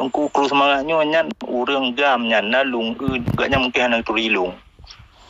Tungku kru semangatnya nyan urang gam nyan nalung gaknya mungkin hana turilung.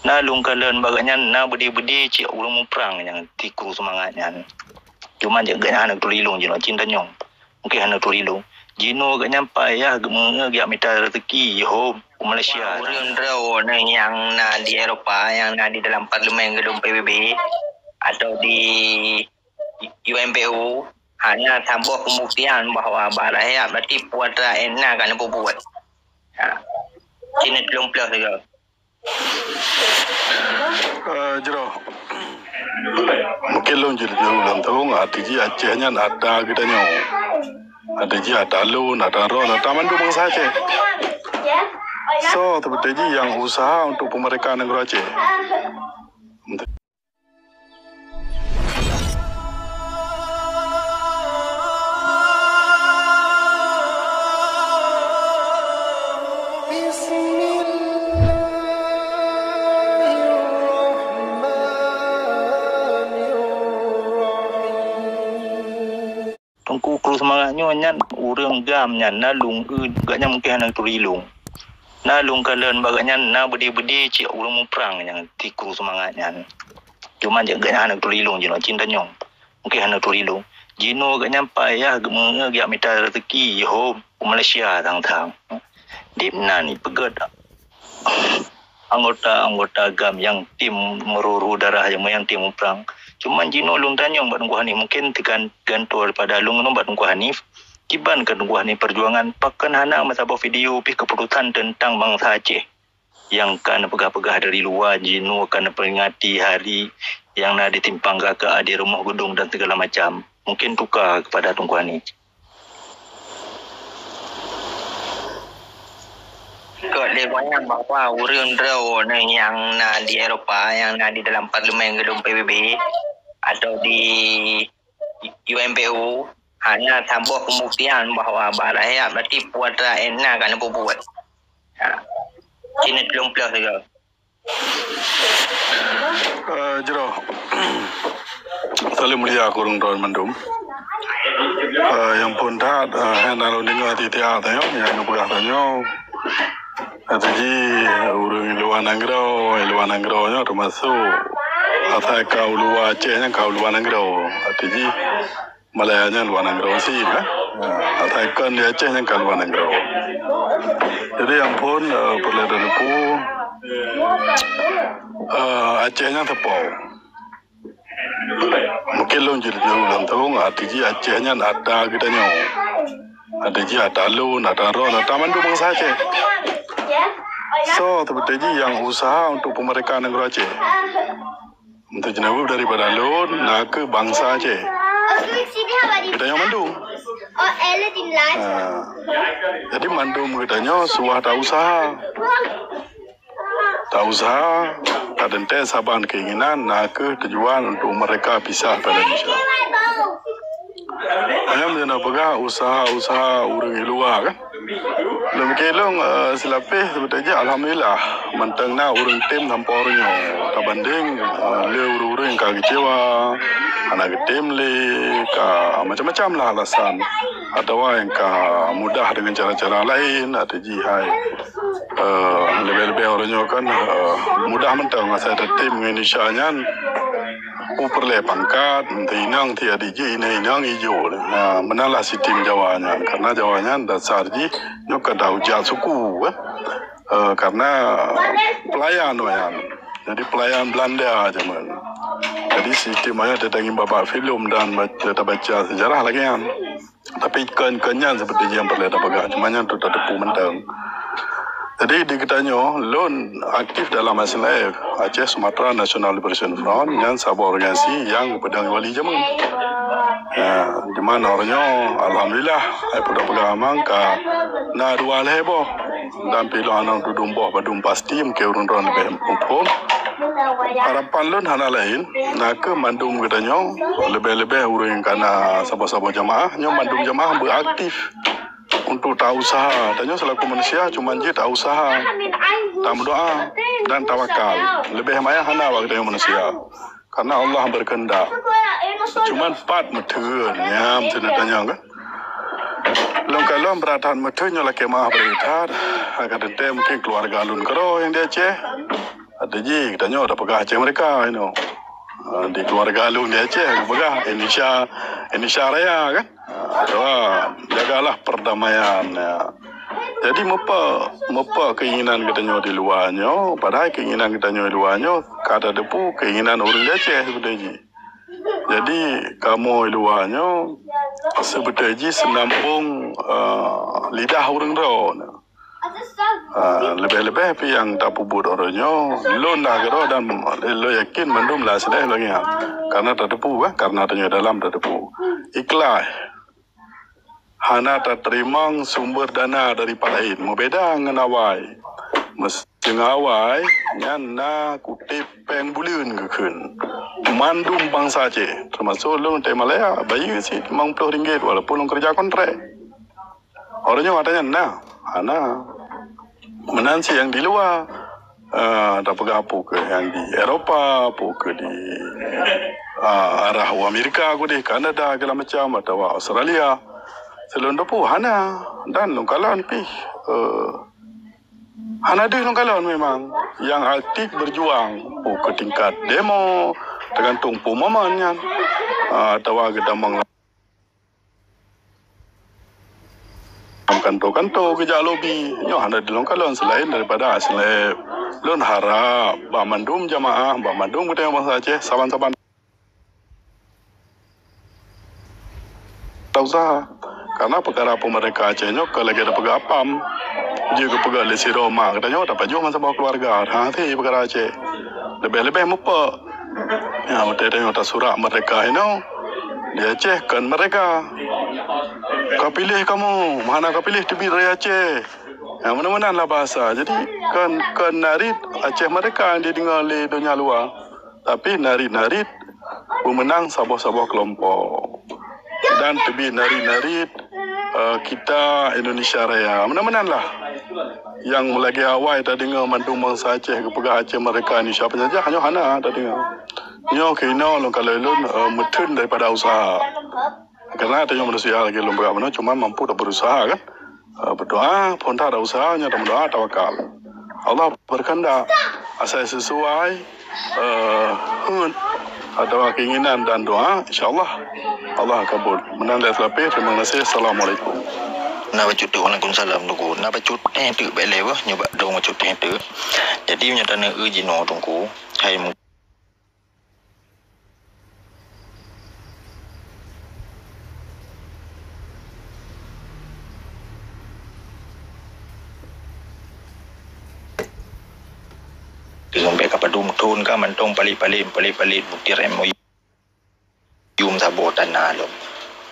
Nalung kalian bagaknya na bedi-bedi cik urang mu perang yang ti kru semangat nyan. Cuma je gaknya hana turilung je cinta nyong. Mungkin hana turilung. Jino gaknya payah gak minta rezeki yo Malaysia. Urang draw yang na di Eropah, yang na di dalam parlimen gedung PBB atau di UMPU hanya tambah pembuktian bahawa rakyat berarti puan rakyat nak kan buat. Sini belum plus juga. Jero. Mungkin long jadi ulang tahun arti Acehnya ada kita nyo. Ada ada lu, ada ron, ada mandu bangsa Aceh. So, tapi yang usaha untuk pemeriksaan negara Aceh. Tungku kru semangatnya nyan urang gam nyan nalung gaknya mungkin hana turilung. Nalung kalian bagaknya na bedi-bedi cik urang mu perang yang ti kru semangat nyan. Cuma je gaknya hana turilung je cinta nyong. Mungkin hana turilung. Jino gaknya payah gak minta rezeki yo Malaysia tang-tang. Dimna ni pegat anggota gam yang tim meruru darah yang tim perang. Cuma jino lung tanyong bat ngku Hanif mungkin tekan gantor pada lung no bat ngku Hanif kiban ke ngku Hanif perjuangan pakan hana masabah video pi keputusan tentang bangsa Aceh yang kan pegah-pegah dari luar jino kan peringati hari yang nak ditimpang kakak di rumah gedung dan segala macam mungkin tukar kepada Tunku Hanif. Kot dia bayang bahawa urang draw yang na di Eropah, yang na di dalam parlimen gedung PBB atau di UMPU hanya tambah pembuktian bahawa rakyat berarti puan rakyat nak kan buat. Sini belum plus juga. Jero. Salim mulia kurung don mandum. Yang pun dah hendak dengar tiada tayo, yang nubah tayo. Jadi urang luar negara nya termasuk asal kau luar Acehnya kau luar negara. Jadi Malayanya luar negara sih kan. Asal kan di Acehnya kau luar negara. Jadi yang pun perlu aku Acehnya tepau. Mungkin long jadi ulang tahun arti Acehnya ada kita nyo. Ada lu, ada ron, ada mandu bangsa Aceh. So, tapi yang usaha untuk pemeriksaan negara Aceh. Untuk jenabuk daripada lu nak ke bangsa Aceh. Kita yang mandu. Jadi mandu kitanya suah tak usaha. Tak usaha, tak ada saban keinginan nak ke tujuan untuk mereka pisah pada Indonesia. Ayam dia nak pegang usaha urang luar kan. Lebih kelong selapis sebetulnya alhamdulillah mentang na urang tim nampornya tak banding le urang ka kecewa anak tim le ka macam-macam lah alasan atau yang ka mudah dengan cara-cara lain atau jihai lebih-lebih orangnya kan mudah mentang saya tim Indonesia nya perle pangkat inang ti adi ji inang ijo menalah si tim Jawanya karena Jawanya dasar ji nyok ada ujian suku karena pelayan jadi pelayan Belanda zaman jadi sistemnya datangin bapak film dan baca sejarah lagi kan tapi kan seperti yang perlu dapat cuma yang tu tak tepu mentang. Jadi di kitanya, lon aktif dalam masalah Aceh Sumatera National Liberation Front yang sebuah organisasi yang pedang wali zaman. Di mana orangnya, alhamdulillah, saya pada pegang ka na dua lebo dan pilihan orang tudung boh badum pasti mungkin orang lebih umum. Harapan lon hana lain, nak ke mandum kitanya lebih-lebih orang karena sahabat-sahabat jamaah, yang mandum jamaah beraktif. Untuk tak usaha, tanya selaku manusia cuma je tak usaha, tak berdoa dan tawakal. Lebih banyak hana waktu manusia, karena Allah berkehendak. Cuma 4 meteran, ya, macam nak tanya kan? Long kalau beratan metunya lah kemah beritar, agak dendam mungkin keluarga alun kero yang di Aceh. Ada je, kita ada pegah Aceh mereka, di keluarga alun di Aceh, pegah Indonesia Raya kan. Jagalah perdamaian. Jadi apa keinginan kita di luarnya, padahal keinginan kita di luarnya kata depu keinginan orang di Aceh sebetulnya. Jadi kamu di luarnya sebetulnya senampung lidah orang ron. Lebih-lebih yang tak pubut orangnya lo nak kero dan lo yakin mandum lah sedih lagi karena tak depu karena tanya dalam tak depu ikhlas hana tak terima sumber dana dari lain mau beda dengan awai mesti ngawai nyan na kutip pen bulan kekun mandum bangsa Aceh termasuk lo tema Malaya bayi sih RM50 walaupun lo kerja kontrak orangnya katanya nah hana menansi yang di luar tak pegang apa ke yang di Eropah apa ke di arah Amerika aku di Kanada segala macam atau Australia selon depu hana dan longkalan pi hana di longkalan memang yang aktif berjuang ke tingkat demo tergantung pemamannya atau kita kantor-kantor kerja lobby nyo hana dilong kalon selain daripada selain lon harap ba mandum jamaah ba mandum kita bangsa Aceh saban-saban tak usah karena perkara mereka Aceh nyo kalau lagi ada pegapam juga pegak lesi Roma katanya dapat jual masa bawa keluarga nanti perkara Aceh lebih-lebih mupa ya betul tak surat mereka dia Aceh kan mereka kau pilih kamu mana kau pilih tepi raya Aceh yang mana-mana lah bahasa jadi kan narit Aceh mereka yang dia tinggal di dunia luar tapi narit pemenang sabah-sabah kelompok dan tepi narit kita Indonesia Raya mana-mana lah yang lagi awal tak dengar mandung bangsa Aceh ke pegah Aceh mereka ni siapa saja hanya hana tak dengar nyo kena long kalau lun metun daripada usaha karena ada yang manusia lagi lomba mana cuma mampu tak berusaha kan berdoa pun tak ada usahanya dan berdoa tawakal Allah berkehendak asal sesuai atau keinginan dan doa insyaallah Allah kabul menang lebih terima kasih assalamualaikum na bacut tu Waalaikumsalam tungku na bacut tu bele wah nyoba dong bacut tu jadi nyatana ujino tungku hai sampai kapadum tun ka mantong pali-pali bukti remo yum sabo tanalo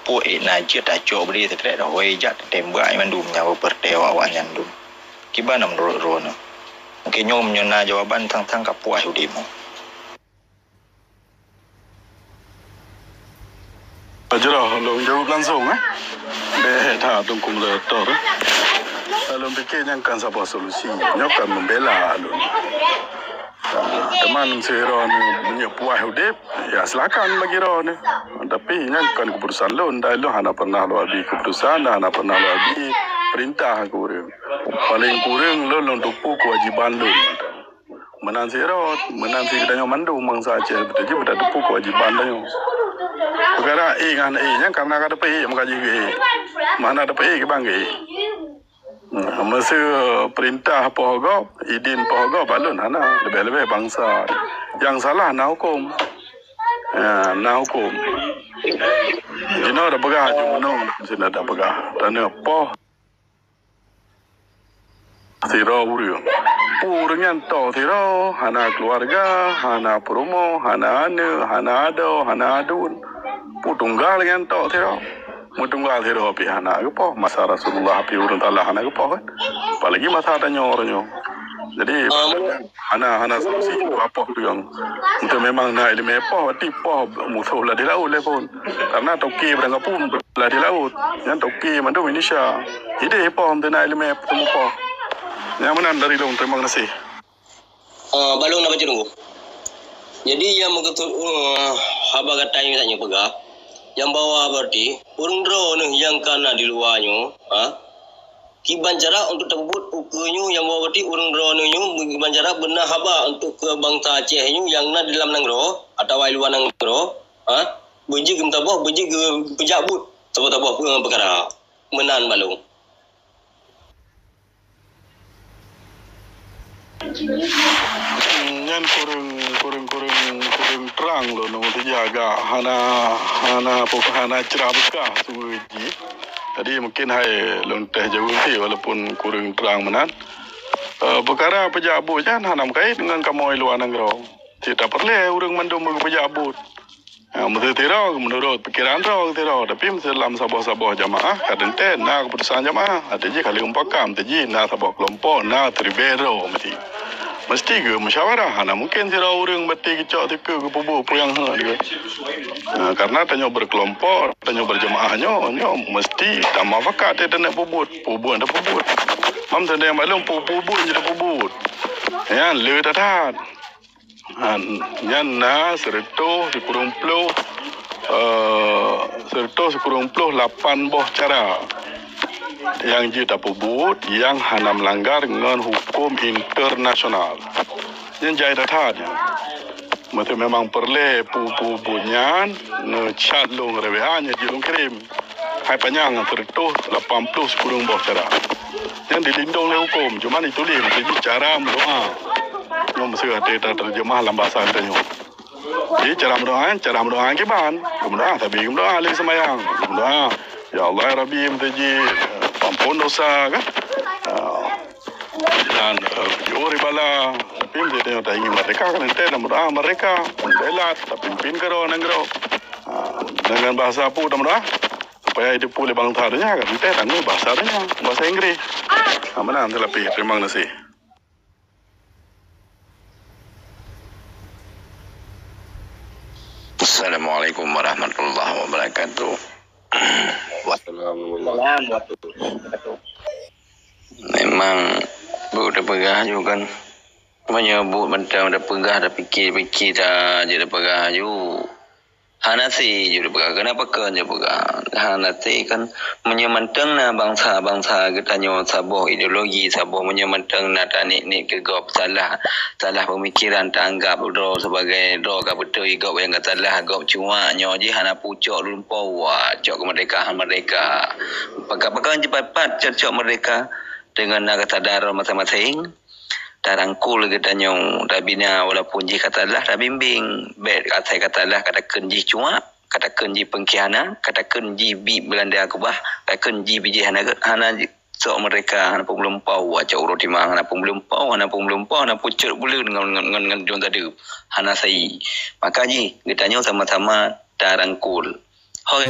pu na je ta jo bri te da hoi jat tembak mandum nya bertewa wanyan dum kibana menurut no mungkin nyom nyona jawaban tang kapuah udimo Ajarah lo jawab langsung dah tunggu letor lalu fikir yang kan sebuah solusi nyokan membela lo teman seron punya puas udip ya silakan bagi ron tapi kan keputusan lo ndai lo hana pernah lo abi keputusan hana pernah lo abi perintah kurang paling kurang lo dupu kewajiban lo menansi kita mandu mangsa Aceh betul betul dupu kewajiban lo perkara kan nya karena ada pe makaji mana ada pe ke bang masa perintah pohogop idin pohogop balun hana lebih-lebih bangsa yang salah na hukum jino ada pegah jumunong sini ada pegah dan poh tiro uriu purungan to tiro hana keluarga hana promo hana ado hana adun putunggal dengan to tiro mutunggal hero pi hana gepo masa Rasulullah pi urun Allah hana gepo kan apalagi masa tanya orangnya jadi hana solusi apa tu yang untuk memang nak ilmu apa tipu musuh lah di laut le pun karena toki berangkat pun lah di laut yang toki mandu Indonesia ide apa untuk nak ilmu apa yang mana dari laut terima kasih balong nak baca tunggu jadi yang mengetul haba katanya tanya pegah yang bawah berarti urang draw nih yang kana di luarnya, kiban cara untuk tebut ukurnya yang bawah berarti urang draw nih kiban cara benar haba untuk ke bangsa Aceh yang na di dalam nanggro atau ai luar nanggro, beji gem tabah beji ge pejabut sebab tabah perkara menan balung. Nyan kurang terang lo nung terjaga hana cerah buka suji. Tadi mungkin hai lonteh jauh sih walaupun kurang terang menan. Perkara pejabut kan hana kait dengan kamu luar negara. Tidak perlu urang mandum pejabut. Menurut pikiran roh tapi dalam sabah jamaah kadang nak keputusan jamaah ada je kali umpakam taji nak sabah kelompok nak tribero mesti ke musyawarah hana mungkin sira urang beti kecok teka ke pubu puyang dia karena tanya berkelompok tanya berjamaahnya mesti tak mafakat dia nak pubut ada pubut mam tanda yang maklum pubut je pubut ya le tatat yan na serto sekurang puluh 8 boh cara yang je tak pubut yang hana melanggar dengan hukum internasional yang jai tatat mesti memang perle pubutnya ne chat long reweanya je long kirim hai panjang serto 80 sekurang boh cara yang dilindung oleh hukum cuma ditulis jadi cara berdoa mesti ada terjemah dalam bahasa Indonesia. Jadi cara berdoa kiban, berdoa tapi berdoa lagi sembahyang. Berdoa, ya Allah ya Rabbi mesti ampun dosa kan. Dan juri bala tapi mesti ada ingin mereka kan ente dan berdoa mereka belat tapi pimpin karo nanggro. Dengan bahasa apa berdoa supaya hidup pulih bangsa dunia kan ente dan bahasa dunia bahasa Inggris. Mana anda lebih terima kasih. Assalamualaikum warahmatullahi wabarakatuh. Memang udah pegah juga kan menyebut mentang udah pegah dah fikir dah je dah pegah ju hana si ju dah pegah kenapa kan je pegah hana si kan menyemantang na bangsa kita nyo saboh ideologi saboh menyemantang na tanik ni kegop salah pemikiran tak anggap do sebagai do ka betul igop yang kata salah gop cuma nyo je hana pucuk lumpau cok kemerdekaan mereka pakai cepat cocok mereka dengan kesadaran masing-masing tarangkul kita nyo dah bina walaupun ji kata lah dah bimbing bet kata lah katakan ji cuma katakan ji pengkhianat katakan ji bi Belanda kubah katakan ji biji hana sok mereka hana pun belum pau acak urut timang hana pun belum pau hana pucuk bulu dengan jong tadi hana sai maka ji kita nyo sama-sama tarangkul. Hoi